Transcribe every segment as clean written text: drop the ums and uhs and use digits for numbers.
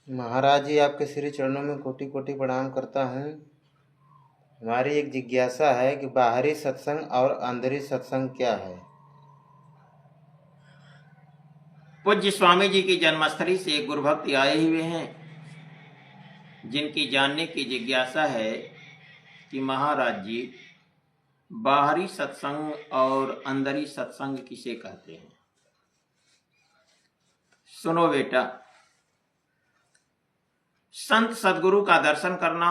महाराज जी, आपके श्री चरणों में कोटि कोटि प्रणाम करता हूँ। हमारी एक जिज्ञासा है कि बाहरी सत्संग और अंदरी सत्संग क्या है। पूज्य स्वामी जी की जन्मस्थली से गुरु भक्त आए हुए हैं, जिनकी जानने की जिज्ञासा है कि महाराज जी, बाहरी सत्संग और अंदरी सत्संग किसे कहते हैं। सुनो बेटा, संत सदगुरु का दर्शन करना,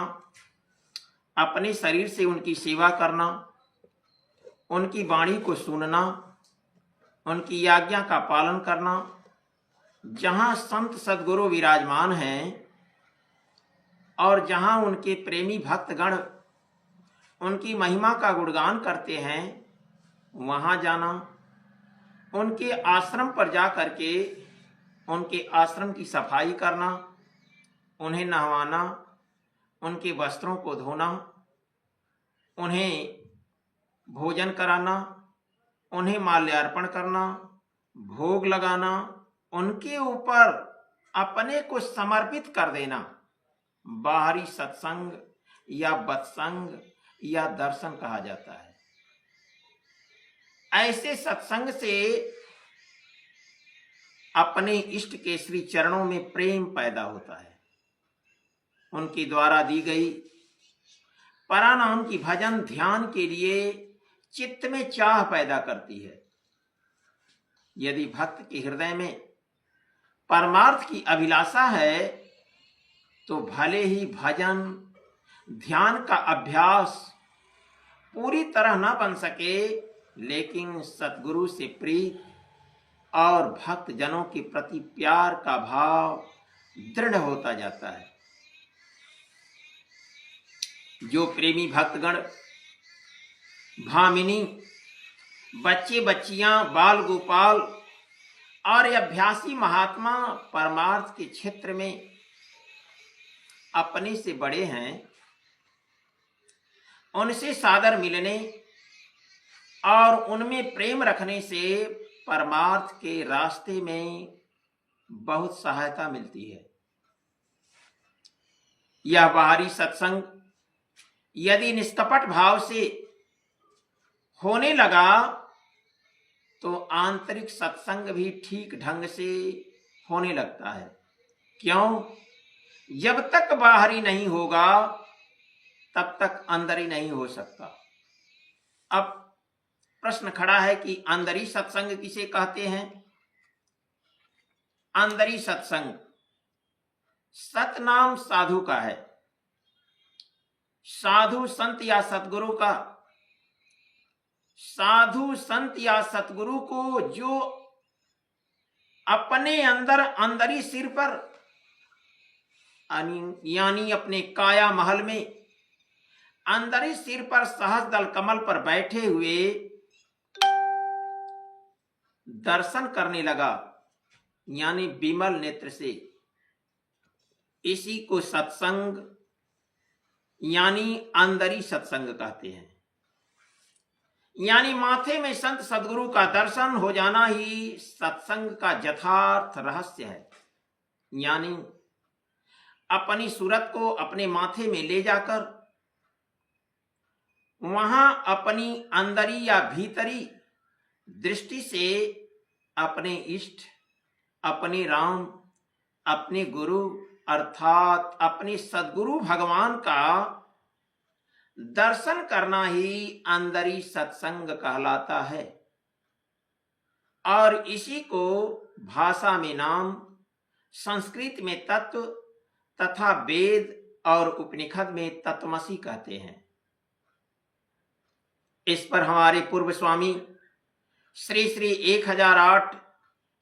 अपने शरीर से उनकी सेवा करना, उनकी वाणी को सुनना, उनकी आज्ञा का पालन करना, जहां संत सदगुरु विराजमान हैं और जहां उनके प्रेमी भक्तगण उनकी महिमा का गुणगान करते हैं, वहां जाना, उनके आश्रम पर जा करके उनके आश्रम की सफाई करना, उन्हें नहवाना, उनके वस्त्रों को धोना, उन्हें भोजन कराना, उन्हें माल्यार्पण करना, भोग लगाना, उनके ऊपर अपने को समर्पित कर देना, बाहरी सत्संग या बत्संग या दर्शन कहा जाता है। ऐसे सत्संग से अपने इष्ट के श्री चरणों में प्रेम पैदा होता है। उनके द्वारा दी गई परानाम की भजन ध्यान के लिए चित्त में चाह पैदा करती है। यदि भक्त के हृदय में परमार्थ की अभिलाषा है तो भले ही भजन ध्यान का अभ्यास पूरी तरह न बन सके, लेकिन सतगुरु से प्रीत और भक्त जनों के प्रति प्यार का भाव दृढ़ होता जाता है। जो प्रेमी भक्तगण भामिनी, बच्चे बच्चियां, बाल गोपाल और अभ्यासी महात्मा परमार्थ के क्षेत्र में अपने से बड़े हैं, उनसे सादर मिलने और उनमें प्रेम रखने से परमार्थ के रास्ते में बहुत सहायता मिलती है। यह बाहरी सत्संग यदि निष्कपट भाव से होने लगा तो आंतरिक सत्संग भी ठीक ढंग से होने लगता है। क्यों? जब तक बाहरी नहीं होगा तब तक अंदरी नहीं हो सकता। अब प्रश्न खड़ा है कि अंदरी सत्संग किसे कहते हैं। अंदरी सत्संग सतनाम साधु का है। साधु संत या सतगुरु का। साधु संत या सतगुरु को जो अपने अंदर अंदरी सिर पर यानी अपने काया महल में अंदरी सिर पर सहज दल कमल पर बैठे हुए दर्शन करने लगा, यानी विमल नेत्र से, इसी को सत्संग यानी अंदरी सत्संग कहते हैं। यानी माथे में संत सदगुरु का दर्शन हो जाना ही सत्संग का यथार्थ रहस्य है। यानी अपनी सूरत को अपने माथे में ले जाकर वहां अपनी अंदरी या भीतरी दृष्टि से अपने इष्ट, अपने राम, अपने गुरु अर्थात अपने सद्गुरु भगवान का दर्शन करना ही अंदरी सत्संग कहलाता है। और इसी को भाषा में नाम, संस्कृत में तत्व तथा वेद और उपनिषद में तत्वमसी कहते हैं। इस पर हमारे पूर्व स्वामी श्री श्री 1008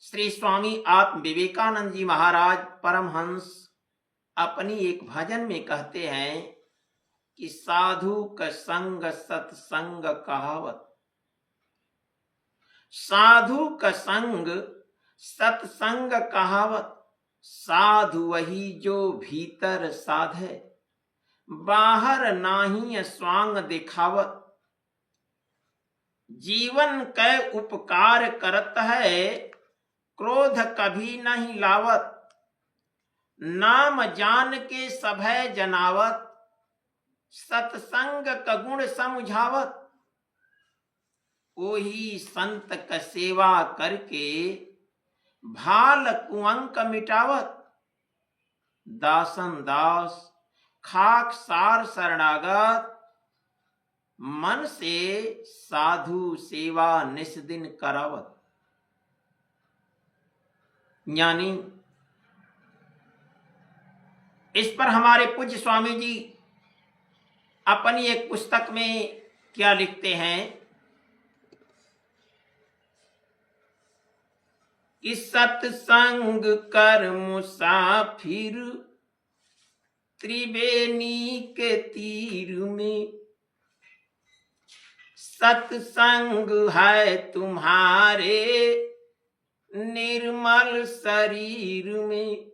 श्री स्वामी आत्म विवेकानंद जी महाराज परमहंस अपनी एक भजन में कहते हैं कि साधु का संग सत्संग कहावत। साधु का संग सत्संग कहावत। साधु वही जो भीतर साधे, बाहर नाही स्वांग दिखावत। जीवन कै उपकार करत है, क्रोध कभी नहीं लावत। नाम जान के सभय जनावत, सत्संग का गुण समझावत। ओही संत का सेवा करके भाल कुअंक मिटावत। दासन दास खाक सार शरणागत, मन से साधु सेवा निस्दिन करावत। यानी इस पर हमारे पूज्य स्वामी जी अपनी एक पुस्तक में क्या लिखते हैं कि सत्संग कर मुसाफिर त्रिवेणी के तीर में, सत्संग है तुम्हारे निर्मल शरीर में।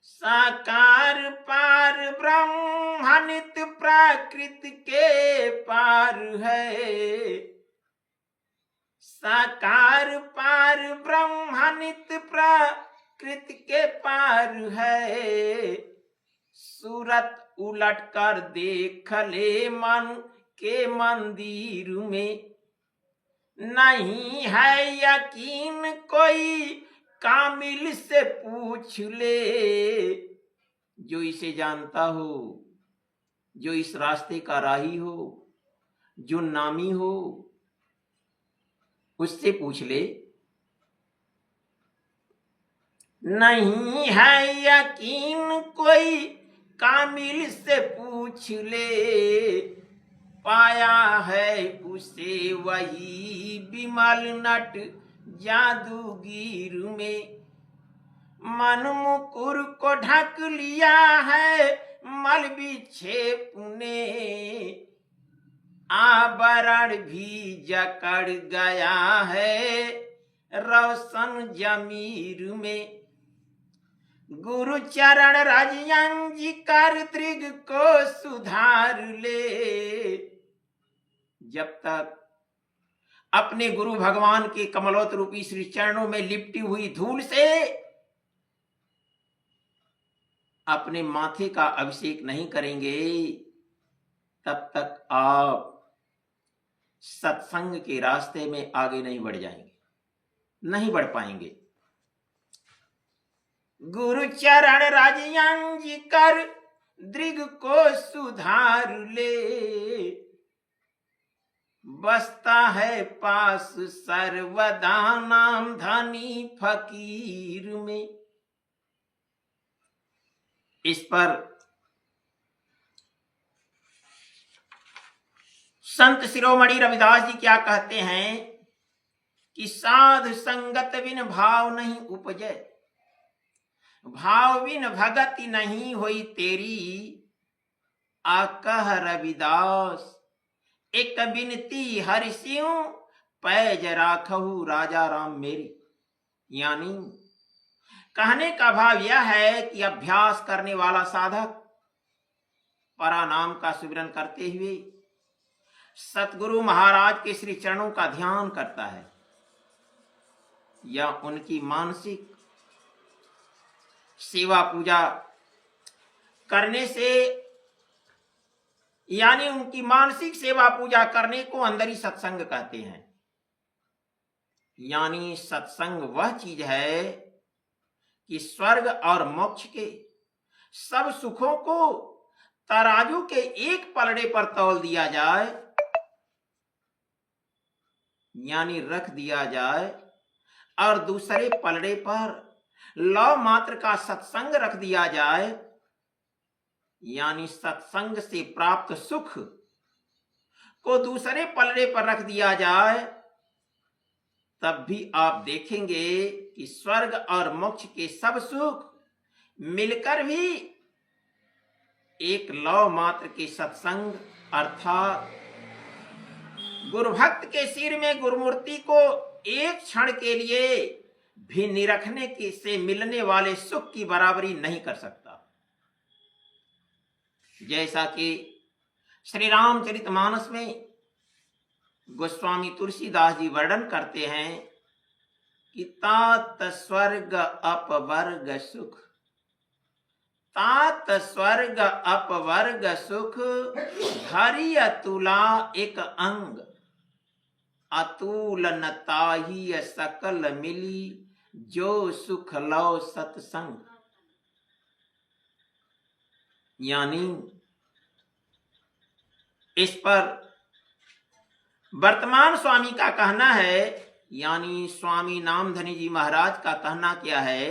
साकार पार ब्रह्मानित प्राकृत के पार है। साकार पार ब्रह्मानित प्राकृत के पार है। सूरत उलट कर देख ले मन के मंदिर में। नहीं है यकीन कोई कामिल से पूछ ले। जो इसे जानता हो, जो इस रास्ते का राही हो, जो नामी हो, उससे पूछ ले। नहीं है यकीन कोई कामिल से पूछ ले। पाया है उसे वही विमल नट जादूगीर में। मन मुकुर को ढक लिया है मल विक्षेप ने। आवरण भी जकड़ गया है रोशन जमीर में। गुरु चरण राजयंजी कर त्रिग को सुधार ले। जब तक अपने गुरु भगवान के कमलोत रूपी श्री चरणों में लिपटी हुई धूल से अपने माथे का अभिषेक नहीं करेंगे, तब तक आप सत्संग के रास्ते में आगे नहीं बढ़ जाएंगे, नहीं बढ़ पाएंगे। गुरु चरण राजयंजी कर दृग को सुधार ले। बसता है पास सर्वदा नाम धनी फकीर में। इस पर संत शिरोमणि रविदास जी क्या कहते हैं कि साध संगत बिन भाव नहीं उपजे। भाव बिन भगति नहीं होई तेरी। आकह रविदास एक बिनती हरिसियों पैज राखहु राजा राम मेरी। यानी कहने का भाव यह है कि अभ्यास करने वाला साधक परानाम का सुमिरन करते हुए सतगुरु महाराज के श्री चरणों का ध्यान करता है या उनकी मानसिक सेवा पूजा करने से, यानी उनकी मानसिक सेवा पूजा करने को अंदर ही सत्संग कहते हैं। यानी सत्संग वह चीज है कि स्वर्ग और मोक्ष के सब सुखों को तराजू के एक पलड़े पर तौल दिया जाए, यानी रख दिया जाए, और दूसरे पलड़े पर लौ मात्र का सत्संग रख दिया जाए, यानी सत्संग से प्राप्त सुख को दूसरे पलड़े पर रख दिया जाए, तब भी आप देखेंगे कि स्वर्ग और मोक्ष के सब सुख मिलकर भी एक लौ मात्र के सत्संग अर्थात गुरु भक्त के सिर में गुरुमूर्ति को एक क्षण के लिए भी निरखने के से मिलने वाले सुख की बराबरी नहीं कर सकता। जैसा कि श्री रामचरितमानस में गोस्वामी तुलसीदास जी वर्णन करते हैं कि तात स्वर्ग अपवर्ग सुख तात स्वर्ग अपवर्ग सुख हरि अतुला एक अंग अतुल न ताहि सकल मिली जो सुख लो सत्संग। यानी इस पर वर्तमान स्वामी का कहना है, यानी स्वामी नामधनी जी महाराज का कहना क्या है,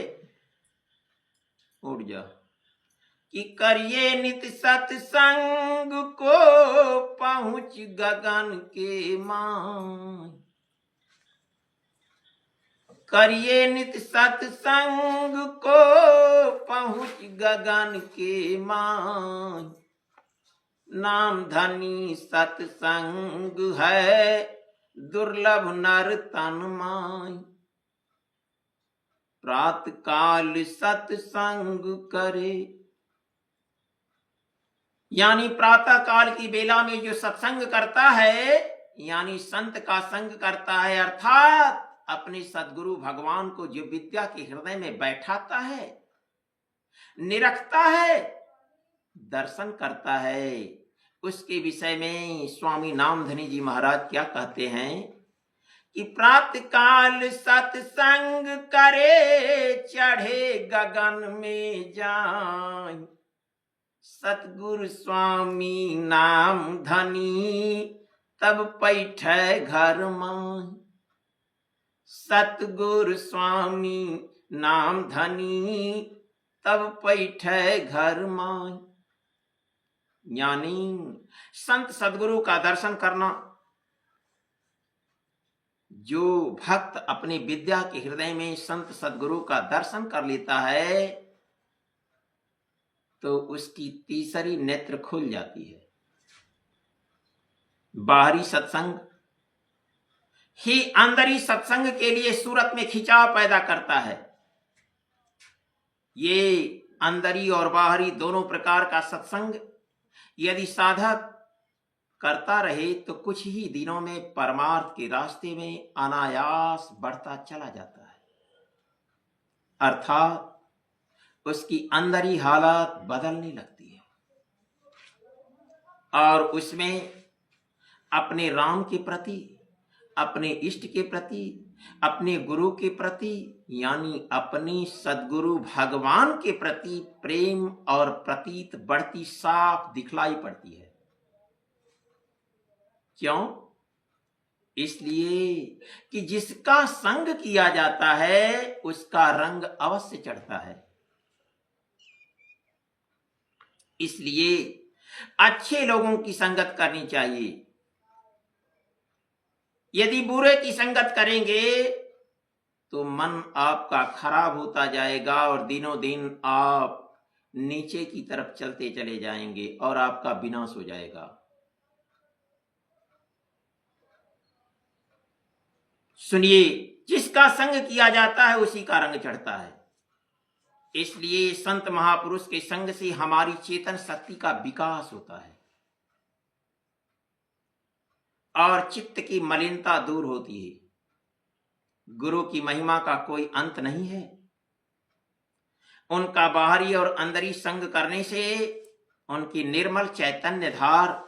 उठ जा, कि करिए नित सत्संग को पहुंच गगन के मान। करिए नित सत्संग को पहुंच गगन के मान। नाम धनी सत्संग है दुर्लभ नर तन माय। प्रात काल सत्संग करे, यानी प्रातः काल की बेला में जो सत्संग करता है, यानी संत का संग करता है, अर्थात अपने सदगुरु भगवान को जो विद्या के हृदय में बैठाता है, निरखता है, दर्शन करता है, उसके विषय में स्वामी नामधनी जी महाराज क्या कहते हैं कि प्रातः काल सत्संग करे चढ़े गगन में जाए। सतगुरु स्वामी नाम धनी तब पैठे घर माय। सतगुरु स्वामी नाम धनी तब पैठे घर माय। यानी संत सदगुरु का दर्शन करना, जो भक्त अपनी विद्या के हृदय में संत सदगुरु का दर्शन कर लेता है तो उसकी तीसरी नेत्र खुल जाती है। बाहरी सत्संग ही अंदरी सत्संग के लिए सूरत में खिंचाव पैदा करता है। ये अंदरी और बाहरी दोनों प्रकार का सत्संग यदि साधक करता रहे तो कुछ ही दिनों में परमार्थ के रास्ते में अनायास बढ़ता चला जाता है, अर्थात उसकी अंदरी हालत बदलने लगती है और उसमें अपने राम के प्रति, अपने इष्ट के प्रति, अपने गुरु के प्रति, यानी अपने सदगुरु भगवान के प्रति प्रेम और प्रतीत बढ़ती साफ दिखलाई पड़ती है। क्यों? इसलिए कि जिसका संग किया जाता है उसका रंग अवश्य चढ़ता है। इसलिए अच्छे लोगों की संगत करनी चाहिए। यदि बुरे की संगत करेंगे तो मन आपका खराब होता जाएगा और दिनों दिन आप नीचे की तरफ चलते चले जाएंगे और आपका विनाश हो जाएगा। सुनिए, जिसका संग किया जाता है उसी का रंग चढ़ता है। इसलिए संत महापुरुष के संग से हमारी चेतन शक्ति का विकास होता है और चित्त की मलिनता दूर होती है। गुरु की महिमा का कोई अंत नहीं है। उनका बाहरी और अंदरी संग करने से उनकी निर्मल चैतन्य धार